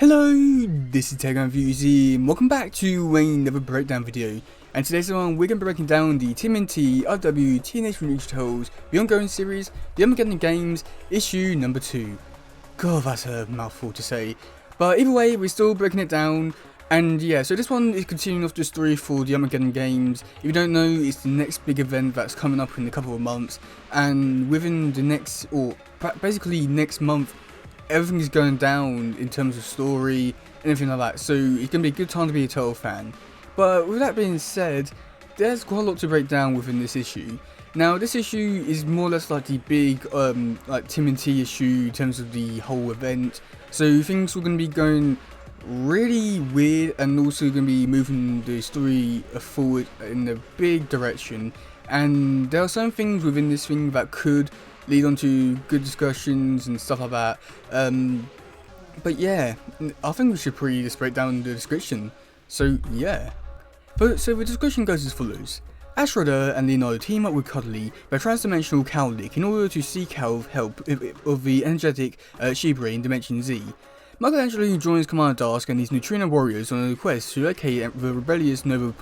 Hello, this is teddygaming and welcome back to another breakdown video. And today's one we're going to be breaking down the tmnt RW Teenage Mutant Ninja Turtles, the ongoing series, the Armageddon Games, issue number 2. God, that's a mouthful to say. But either way, we're still breaking it down. And yeah, so this one is continuing off the story for the Armageddon Games. If you don't know, it's the next big event that's coming up in a couple of months. And within the next, or basically next month, everything is going down in terms of story and everything like that, so it's going to be a good time to be a Turtle fan. But with that being said, there's quite a lot to break down within this issue. Now this issue is more or less like the big like tmnt issue in terms of the whole event, so things are going to be going really weird and also going to be moving the story forward in a big direction. And there are some things within this thing that could lead on to good discussions and stuff like that. But yeah, I think we should probably just break down the description. So yeah. So the description goes as follows. As Shredder and Leonardo team up with Cuddly, their transdimensional Cowlick, in order to seek help of the energetic Shibra in Dimension Z. Michelangelo joins Commander Darsk and his Neutrino warriors on a quest to locate the rebellious Nova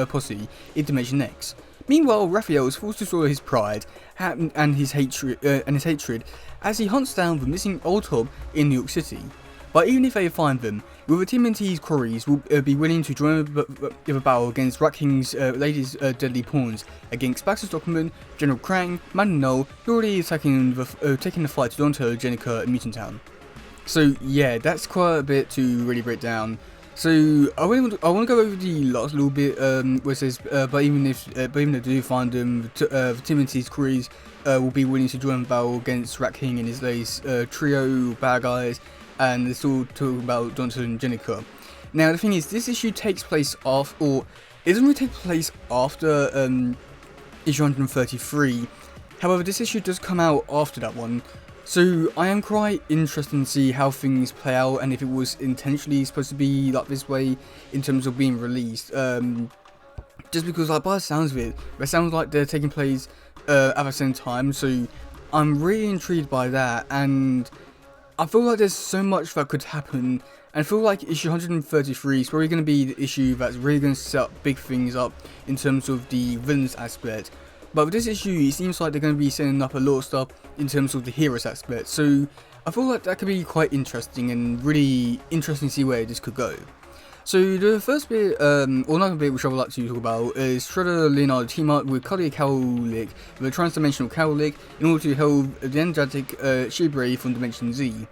posse in Dimension X. Meanwhile, Raphael is forced to swallow his pride and his hatred as he hunts down the missing old Hob in New York City. But even if they find them, will the TMNT's quarries will be willing to join the battle against Rat King's latest deadly pawns against Baxter Stockman, General Krang, Man Null, who already is taking the fight to Donatello, Jenica, and Mutant Town. So yeah, that's quite a bit to really break down. So I want to go over the last little bit where it says, but even if they do find them, TMNT's crews will be willing to join the battle against Rat King and his latest trio bad guys, and they're still talking about Donatello and Jenica. Now the thing is, this issue takes place off, or it doesn't really take place after issue 133. However, this issue does come out after that one. So I am quite interested to see how things play out and if it was intentionally supposed to be like this way in terms of being released. Just because like by the sounds of it sounds like they're taking place at the same time. So I'm really intrigued by that, and I feel like there's so much that could happen. And I feel like issue 133 is probably going to be the issue that's really going to set big things up in terms of the villains aspect. But with this issue, it seems like they're going to be setting up a lot of stuff in terms of the heroes aspect. So I feel like that could be quite interesting and really interesting to see where this could go. So the first bit, or another bit which I would like to talk about, is Shredder Leonardo team up with Cuddly Cowlick, the transdimensional Cowlick, in order to help the energetic Shibra from Dimension Z.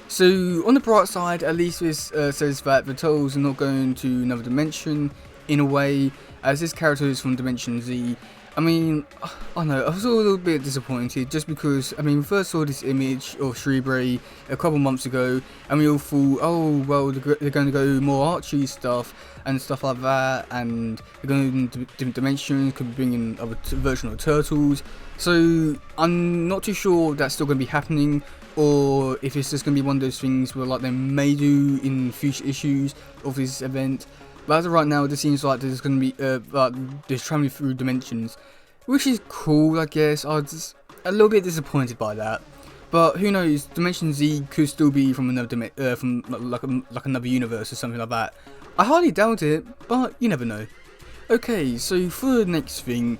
So on the bright side, at least this says that the Turtles are not going to another dimension in a way, as this character is from Dimension Z. I mean, I don't know, I was a little bit disappointed just because, I mean, we first saw this image of Shibra a couple months ago and we all thought, oh, well, they're going to go more Archie stuff and stuff like that, and they're going to different dimensions, could be bringing other version of Turtles. So I'm not too sure if that's still going to be happening, or if it's just going to be one of those things where like they may do in future issues of this event. But as of right now, it seems like there's going to be like this traveling through dimensions, which is cool, I guess. I was just a little bit disappointed by that, but who knows? Dimension Z could still be from another from like another universe or something like that. I highly doubt it, but you never know. Okay, so for the next thing,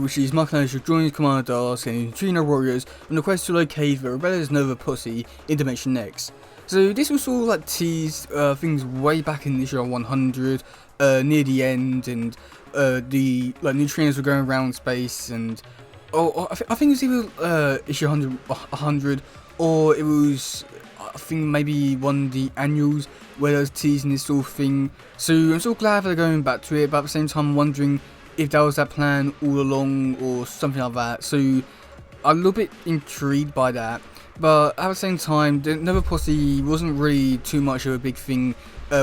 which is Michelangelo joins Commander Darsk and Neutrino warriors on the quest to locate the rebellious Nova posse in Dimension X. So this was all like teased things way back in issue 100, near the end, and the like neutrinos were going around space, and I think it was either issue 100 or it was, I think maybe one of the annuals where they was teasing this sort of thing. So I'm so glad they're going back to it, but at the same time I'm wondering if that was that plan all along or something like that. So I'm a little bit intrigued by that. But at the same time, the Nova Posse wasn't really too much of a big thing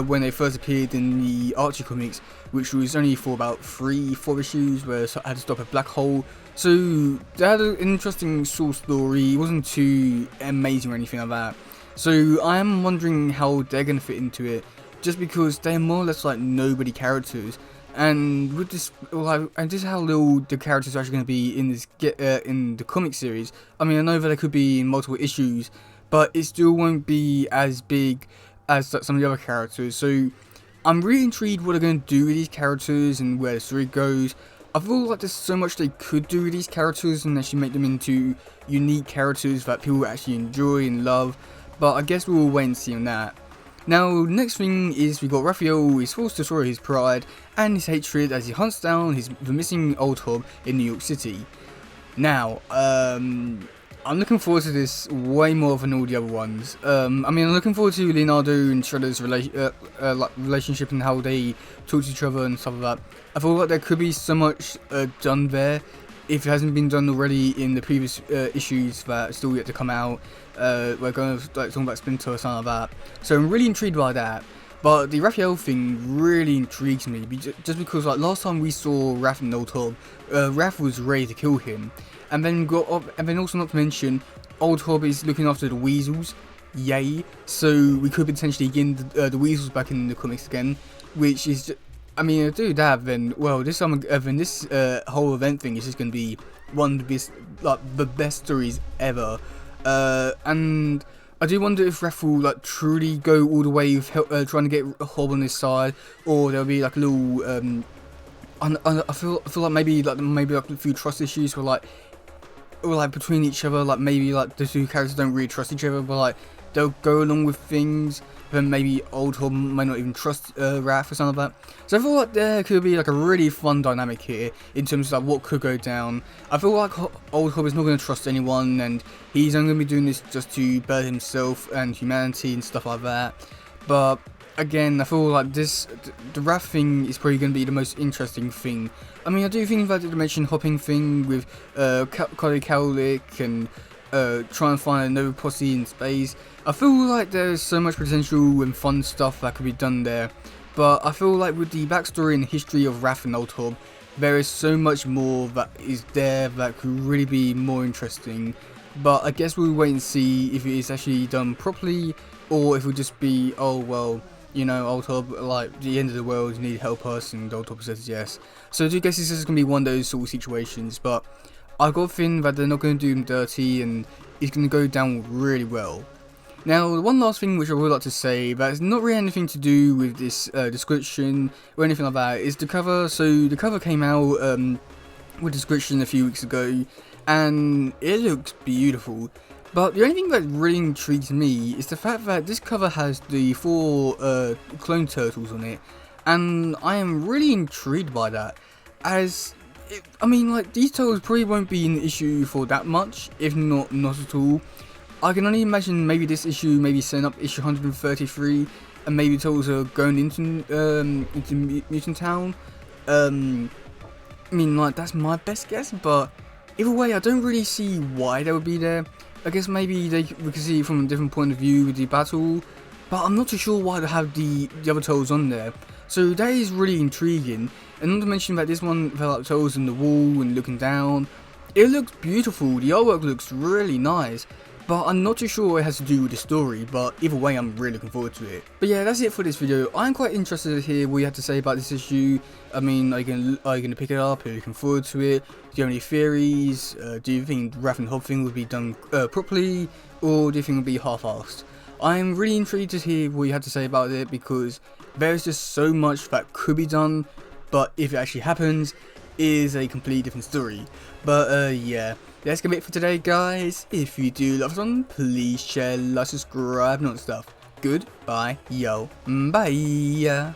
when they first appeared in the Archie comics, which was only for about 3-4 issues where I had to stop a black hole. So they had an interesting source story, it wasn't too amazing or anything like that. So I am wondering how they're going to fit into it, just because they're more or less like nobody characters. And with this, and this is how little the characters are actually going to be in this in the comic series. I mean, I know that they could be in multiple issues, but it still won't be as big as some of the other characters. So I'm really intrigued what they're going to do with these characters and where the story goes. I feel like there's so much they could do with these characters and actually make them into unique characters that people actually enjoy and love, but I guess we'll wait and see on that. Now, next thing is we got Raphael is forced to destroy his pride and his hatred as he hunts down the missing old hub in New York City. Now, I'm looking forward to this way more than all the other ones. I'm looking forward to Leonardo and Shredder's relationship and how they talk to each other and stuff like that. I feel like there could be so much done there if it hasn't been done already in the previous issues that are still yet to come out. We're going to talking about Splinter or something like that. So I'm really intrigued by that. But the Raphael thing really intrigues me, just because like last time we saw Raph in Old Hob, Raph was ready to kill him, and then also not to mention, Old Hob is looking after the weasels, yay! So we could potentially get the weasels back in the comics again, which is, to do that, then well, this whole event thing is just going to be one of the best stories ever, and I do wonder if Raph will truly go all the way with trying to get Hob on his side, or there'll be like a little I feel like maybe a few trust issues or between each other, maybe the two characters don't really trust each other, but they'll go along with things. Then maybe Old Hob might not even trust Raph or something like that. So I feel like there could be a really fun dynamic here in terms of what could go down. I feel like Old Hob is not going to trust anyone, and he's only going to be doing this just to better himself and humanity and stuff like that. But again, I feel like the Raph thing is probably going to be the most interesting thing. I do think that the dimension hopping thing with Cody Cowlick and try and find another posse in space. I feel like there's so much potential and fun stuff that could be done there, but I feel like with the backstory and history of Raph and Old Hob, there is so much more that is there that could really be more interesting. But I guess we'll wait and see if it is actually done properly, or if it will just be, oh well, Old Hob, the end of the world, you need to help us, and Old Hob says yes. So I do guess this is going to be one of those sort of situations, but I've got a feeling that they're not going to do him dirty, and it's going to go down really well. Now, one last thing which I would like to say that has not really anything to do with this description or anything like that is the cover. So the cover came out with description a few weeks ago, and it looks beautiful. But the only thing that really intrigues me is the fact that this cover has the 4 clone turtles on it, and I am really intrigued by that, as these turtles probably won't be an issue for that much, if not at all. I can only imagine maybe this issue maybe setting up issue 133, and maybe turtles are going into Mutant Town. That's my best guess, but either way, I don't really see why they would be there. I guess maybe we can see it from a different point of view with the battle, but I'm not too sure why they have the other turtles on there. So that is really intriguing, and not to mention that this one felt like turtles on the wall and looking down. It looks beautiful, the artwork looks really nice, but I'm not too sure what it has to do with the story, but either way I'm really looking forward to it. But yeah, that's it for this video. I'm quite interested to hear what you have to say about this issue. Are you going to pick it up? Are you looking forward to it? Do you have any theories? Do you think Raph and Hob thing will be done properly, or do you think it will be half-assed? I'm really intrigued to hear what you have to say about it, because there's just so much that could be done, but if it actually happens, it is a completely different story. But yeah, that's gonna be it for today, guys. If you do love this one, please share, like, subscribe, and all that stuff. Goodbye, yo, bye.